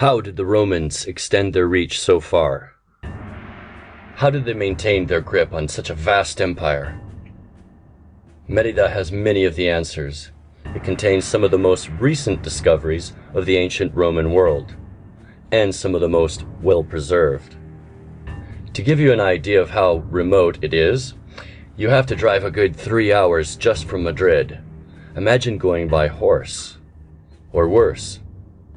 How did the Romans extend their reach so far? How did they maintain their grip on such a vast empire? Mérida has many of the answers. It contains some of the most recent discoveries of the ancient Roman world, and some of the most well-preserved. To give you an idea of how remote it is, you have to drive a good 3 hours just from Madrid. Imagine going by horse. Or worse,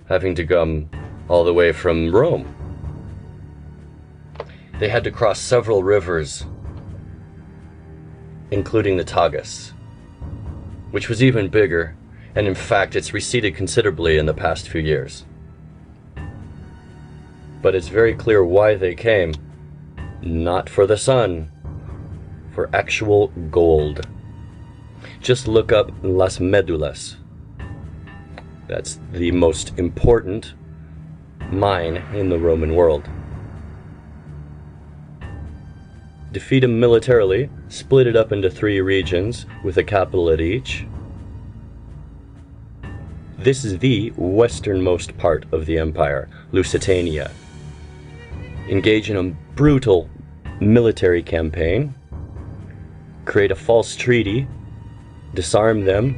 having to come all the way from Rome. They had to cross several rivers, including the Tagus, which was even bigger, and in fact it's receded considerably in the past few years. But it's very clear why they came. Not for the sun, for actual gold. Just look up Las Medulas. That's the most important mine in the Roman world. Defeat them militarily, split it up into 3 regions with a capital at each. This is the westernmost part of the empire, Lusitania. Engage in a brutal military campaign, create a false treaty, disarm them,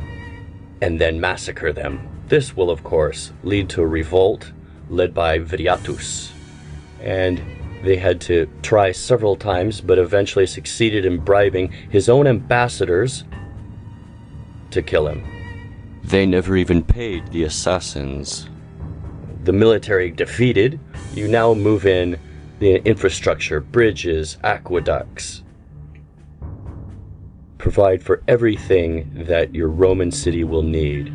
and then massacre them. This will, of course, lead to a revolt led by Viriatus, and they had to try several times, but eventually succeeded in bribing his own ambassadors to kill him. They never even paid the assassins. The military defeated, you now move in the infrastructure, bridges, aqueducts. Provide for everything that your Roman city will need.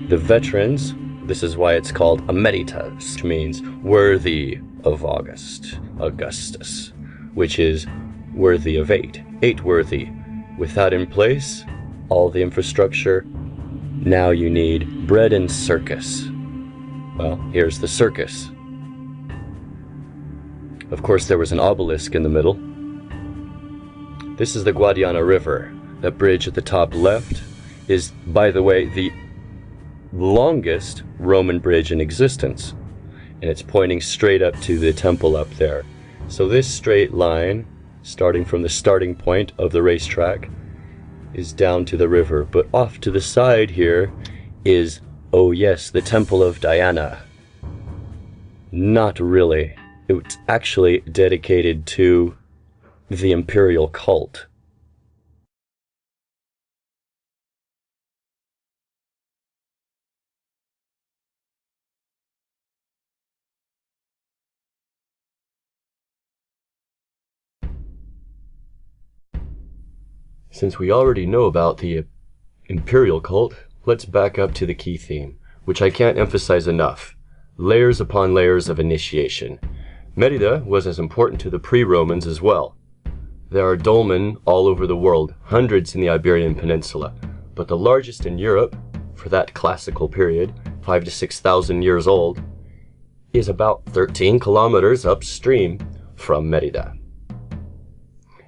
The veterans, this is why it's called a Meritas, which means worthy of Augustus, which is worthy of 8 worthy. With that in place, all the infrastructure, now you need bread and circus. Well, here's the circus. Of course, there was an obelisk in the middle. This is the Guadiana River. That bridge at the top left is, by the way, the longest Roman bridge in existence. And it's pointing straight up to the temple up there. So this straight line, starting from the starting point of the racetrack, is down to the river. But off to the side here is, oh yes, the Temple of Diana. Not really. It's actually dedicated to the imperial cult. Since we already know about the imperial cult, let's back up to the key theme, which I can't emphasize enough. Layers upon layers of initiation. Mérida was as important to the pre-Romans as well. There are dolmen all over the world, hundreds in the Iberian Peninsula, but the largest in Europe, for that classical period, 5,000 to 6,000 years old, is about 13 kilometers upstream from Mérida.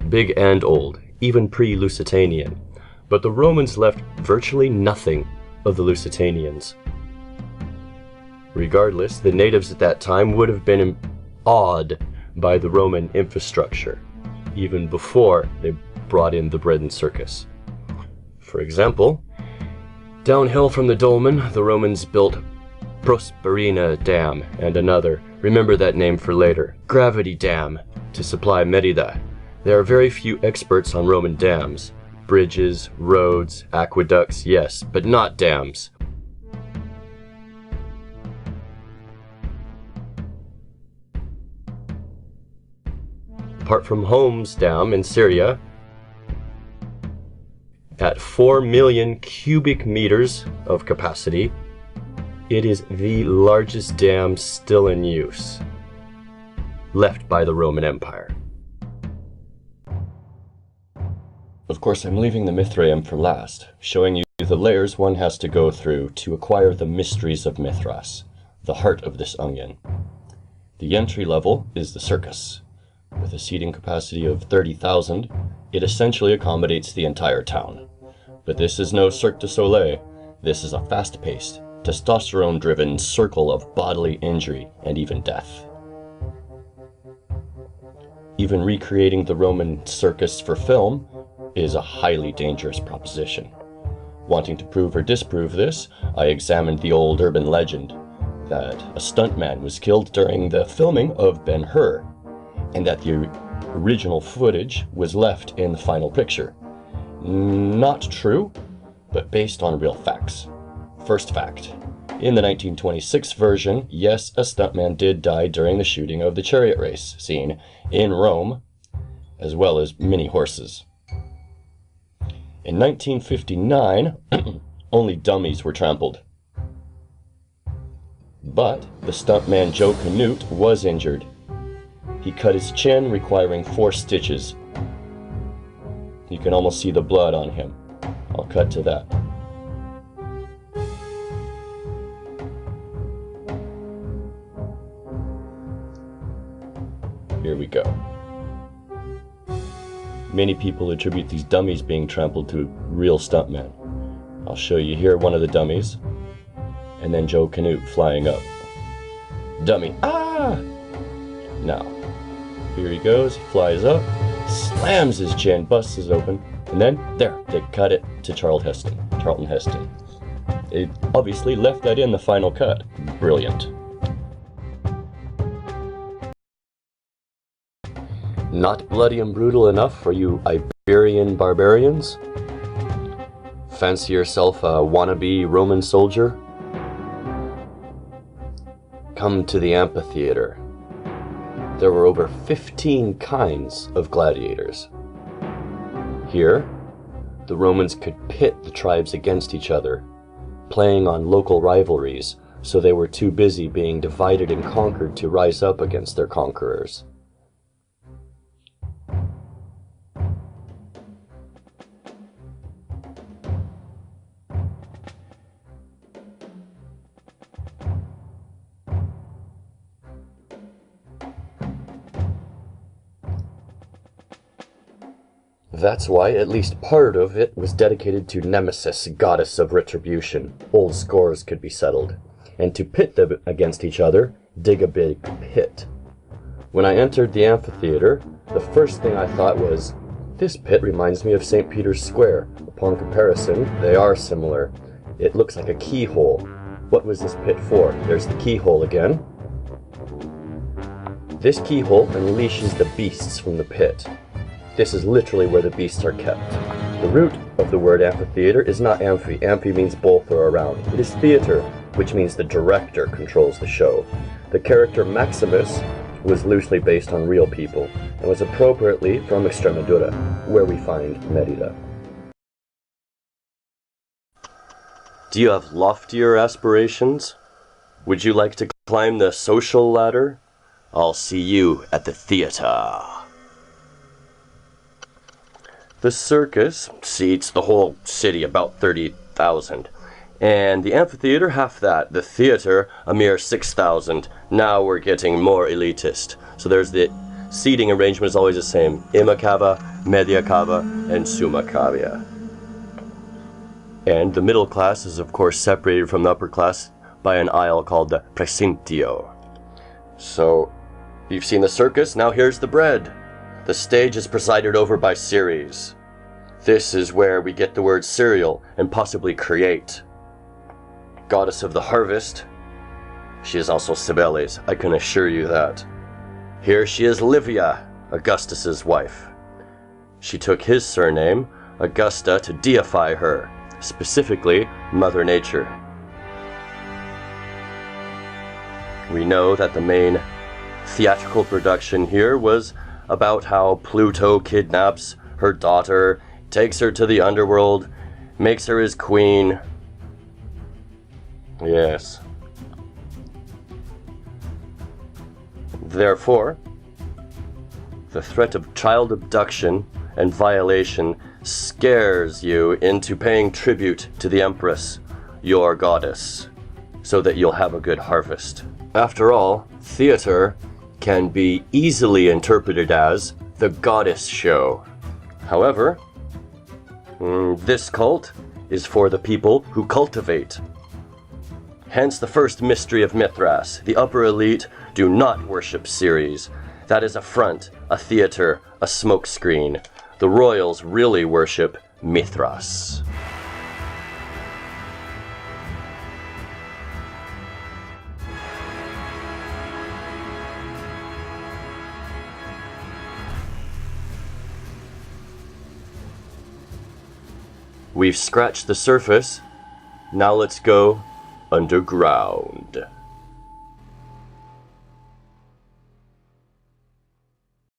Big and old, even pre-Lusitanian, but the Romans left virtually nothing of the Lusitanians. Regardless, the natives at that time would have been awed by the Roman infrastructure, even before they brought in the bread and circus. For example, downhill from the dolmen, the Romans built Prosperina Dam and another, remember that name for later, Gravity Dam, to supply Mérida. There are very few experts on Roman dams. Bridges, roads, aqueducts, yes, but not dams. Apart from Homs Dam in Syria, at 4 million cubic meters of capacity, it is the largest dam still in use, left by the Roman Empire. Of course, I'm leaving the Mithraeum for last, showing you the layers one has to go through to acquire the mysteries of Mithras, the heart of this onion. The entry level is the circus. With a seating capacity of 30,000, it essentially accommodates the entire town. But this is no Cirque du Soleil. This is a fast-paced, testosterone-driven circle of bodily injury and even death. Even recreating the Roman circus for film is a highly dangerous proposition. Wanting to prove or disprove this, I examined the old urban legend that a stuntman was killed during the filming of Ben-Hur, and that the original footage was left in the final picture. Not true, but based on real facts. First fact. In the 1926 version, yes, a stuntman did die during the shooting of the chariot race scene in Rome, as well as many horses. In 1959, only dummies were trampled. But the stuntman Joe Canute was injured. He cut his chin, requiring 4 stitches. You can almost see the blood on him. I'll cut to that. Here we go. Many people attribute these dummies being trampled to real stuntmen. I'll show you here one of the dummies, and then Joe Canute flying up. Dummy, ah! Now, here he goes, he flies up, slams his chin, busts it open, and then, there, they cut it to Charlton Heston. It obviously left that in the final cut. Brilliant. Not bloody and brutal enough for you Iberian barbarians? Fancy yourself a wannabe Roman soldier? Come to the amphitheater. There were over 15 kinds of gladiators. Here, the Romans could pit the tribes against each other, playing on local rivalries, so they were too busy being divided and conquered to rise up against their conquerors. That's why at least part of it was dedicated to Nemesis, goddess of retribution. Old scores could be settled. And to pit them against each other, dig a big pit. When I entered the amphitheater, the first thing I thought was, this pit reminds me of St. Peter's Square. Upon comparison, they are similar. It looks like a keyhole. What was this pit for? There's the keyhole again. This keyhole unleashes the beasts from the pit. This is literally where the beasts are kept. The root of the word amphitheater is not amphi. Amphi means both or around. It is theater, which means the director controls the show. The character Maximus was loosely based on real people and was appropriately from Extremadura, where we find Mérida. Do you have loftier aspirations? Would you like to climb the social ladder? I'll see you at the theater. The circus seats the whole city, about 30,000. And the amphitheater, half that. The theater, a mere 6,000. Now we're getting more elitist. So there's the seating arrangement is always the same. Ima cava, media cava, and summa cavia. And the middle class is of course separated from the upper class by an aisle called the precintio. So, you've seen the circus, now here's the bread. The stage is presided over by Ceres. This is where we get the word cereal and possibly create. Goddess of the harvest. She is also Cybele, I can assure you that. Here she is Livia, Augustus's wife. She took his surname, Augusta, to deify her, specifically Mother Nature. We know that the main theatrical production here was about how Pluto kidnaps her daughter, takes her to the underworld, makes her his queen. Yes. Therefore, the threat of child abduction and violation scares you into paying tribute to the Empress, your goddess, so that you'll have a good harvest. After all, theater can be easily interpreted as the goddess show. However, this cult is for the people who cultivate. Hence the first mystery of Mithras. The upper elite do not worship Ceres. That is a front, a theater, a smokescreen. The royals really worship Mithras. We've scratched the surface. Now let's go underground.